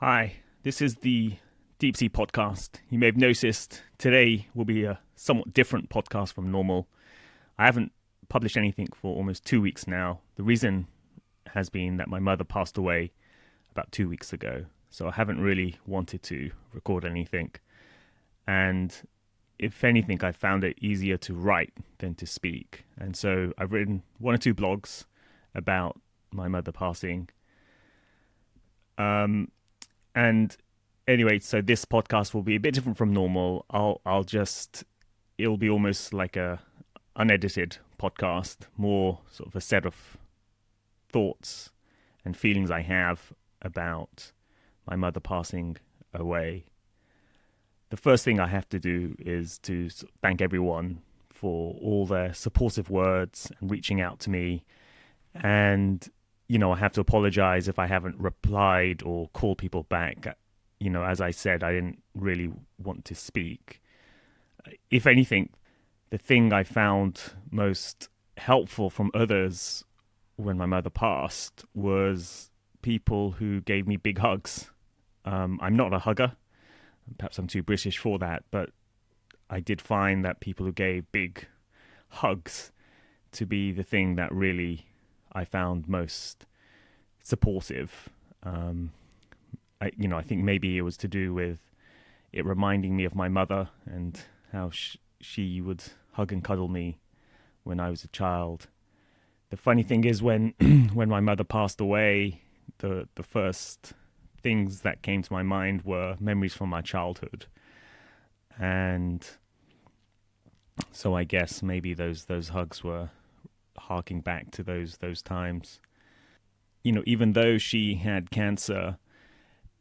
Hi, this is the Deep Sea Podcast. You may have noticed today will be a somewhat different podcast from normal. I haven't published anything for almost 2 weeks now. The reason has been that my mother passed away about 2 weeks ago, so I haven't really wanted to record anything. And if anything, I found it easier to write than to speak. And so I've written one or two blogs about my mother passing. And anyway, so this podcast will be a bit different from normal. It'll be almost like a unedited podcast, more sort of a set of thoughts and feelings I have about my mother passing away. The first thing I have to do is to thank everyone for all their supportive words and reaching out to me. And I have to apologize if I haven't replied or called people back. As I said, I didn't really want to speak. If anything, the thing I found most helpful from others when my mother passed was people who gave me big hugs. I'm not a hugger. Perhaps I'm too British for that, but I did find that people who gave big hugs to be the thing that really I found most supportive. I think maybe it was to do with it reminding me of my mother and how she would hug and cuddle me when I was a child. The funny thing is when when my mother passed away, the first things that came to my mind were memories from my childhood. And so I guess maybe those hugs were harking back to those times. Even though she had cancer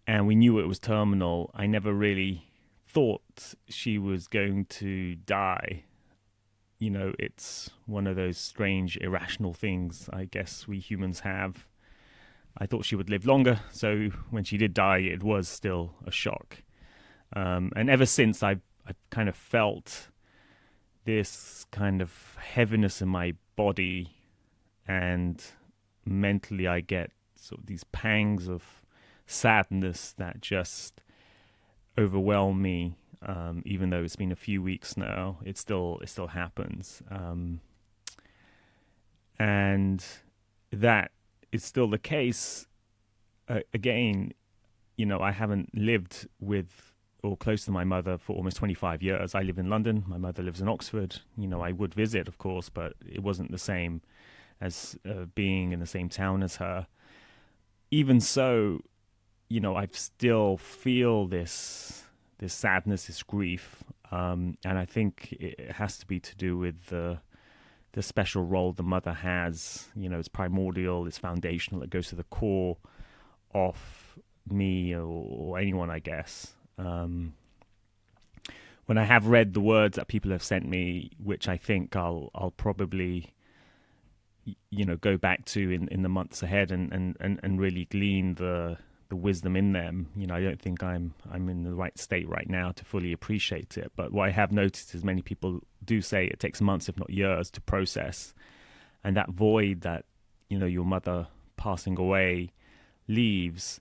and we knew it was terminal, I never really thought she was going to die. It's one of those strange, irrational things I guess we humans have. I thought she would live longer, so when she did die, it was still a shock. And ever since, I've kind of felt this kind of heaviness in my body, and mentally I get sort of these pangs of sadness that just overwhelm me. Even though it's been a few weeks now, it still happens, and that is still the case. Again, I haven't lived with or close to my mother for almost 25 years. I live in London. My mother lives in Oxford. I would visit, of course, but it wasn't the same as being in the same town as her. Even so, I still feel this sadness, this grief, and I think it has to be to do with the special role the mother has. It's primordial, it's foundational, it goes to the core of me or anyone, I guess. When I have read the words that people have sent me, which I think I'll probably go back to in the months ahead and really glean the wisdom in them. I don't think I'm in the right state right now to fully appreciate it. But what I have noticed is many people do say it takes months, if not years, to process. And that void that, your mother passing away leaves,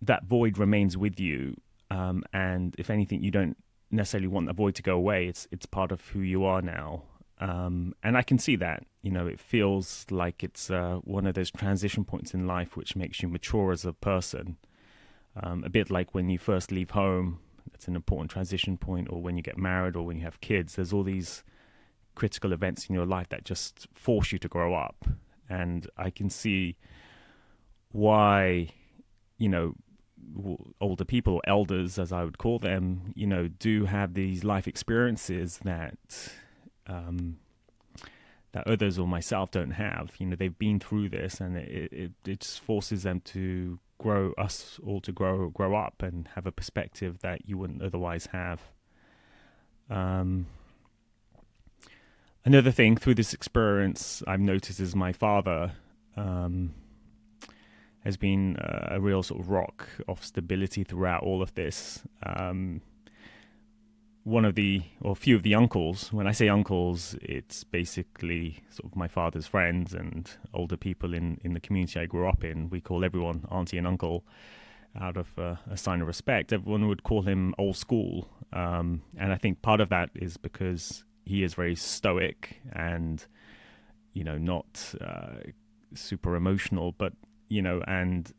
that void remains with you. And if anything, you don't necessarily want that void to go away. It's part of who you are now. And I can see that. It feels like it's one of those transition points in life which makes you mature as a person. A bit like when you first leave home, that's an important transition point, or when you get married, or when you have kids. There's all these critical events in your life that just force you to grow up. And I can see why, older people, or elders as I would call them, do have these life experiences that that others or myself don't have. They've been through this, and it just forces them to grow up and have a perspective that you wouldn't otherwise have. Another thing through this experience I've noticed is my father has been a real sort of rock of stability throughout all of this. A few of the uncles, when I say uncles, it's basically sort of my father's friends and older people in the community I grew up in. We call everyone auntie and uncle. out of a sign of respect. Everyone would call him old school, and I think part of that is because he is very stoic and not super emotional, but and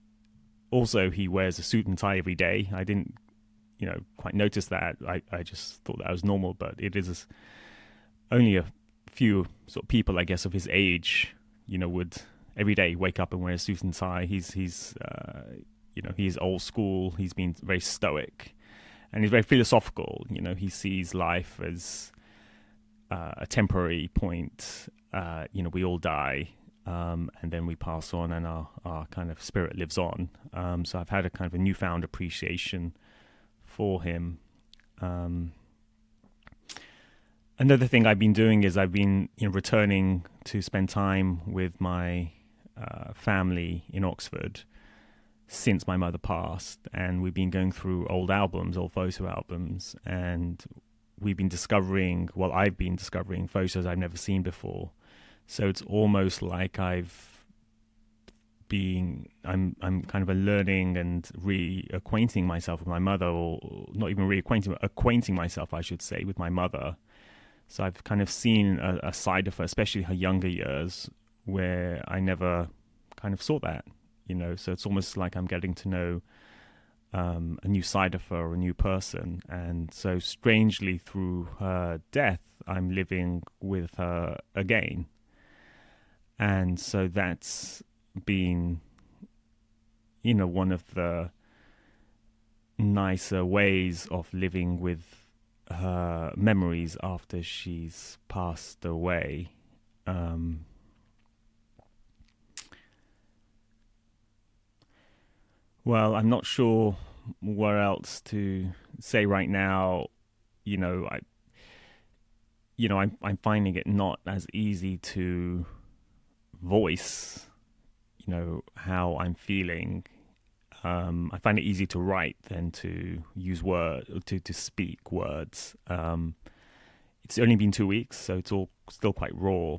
also he wears a suit and tie every day. I didn't quite notice that. I just thought that was normal, but it is only a few sort of people, I guess, of his age, would every day wake up and wear a suit and tie. He's old school. He's been very stoic, and he's very philosophical. He sees life as a temporary point. We all die, and then we pass on, and our kind of spirit lives on. So I've had a kind of a newfound appreciation for him. Another thing I've been doing is I've been returning to spend time with my family in Oxford since my mother passed, and we've been going through old photo albums, and I've been discovering photos I've never seen before. So it's almost like I'm kind of learning and reacquainting myself with my mother, or not even acquainting myself, I should say, with my mother. So I've kind of seen a side of her, especially her younger years, where I never kind of saw that, So it's almost like I'm getting to know a new side of her, a new person. And so strangely, through her death, I'm living with her again. And so that's been, one of the nicer ways of living with her memories after she's passed away. Well, I'm not sure what else to say right now. I'm finding it not as easy to voice, how I'm feeling. I find it easy to write than to use to speak words. It's only been 2 weeks, so it's all still quite raw.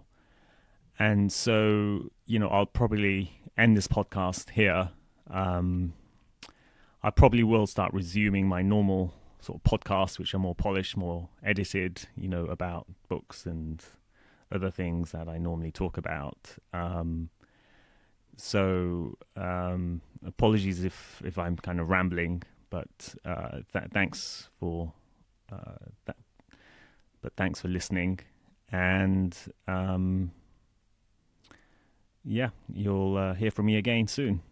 And so, I'll probably end this podcast here. I probably will start resuming my normal sort of podcasts, which are more polished, more edited, about books and other things that I normally talk about. So apologies if I'm kind of rambling, but thanks for that. But thanks for listening, and you'll hear from me again soon.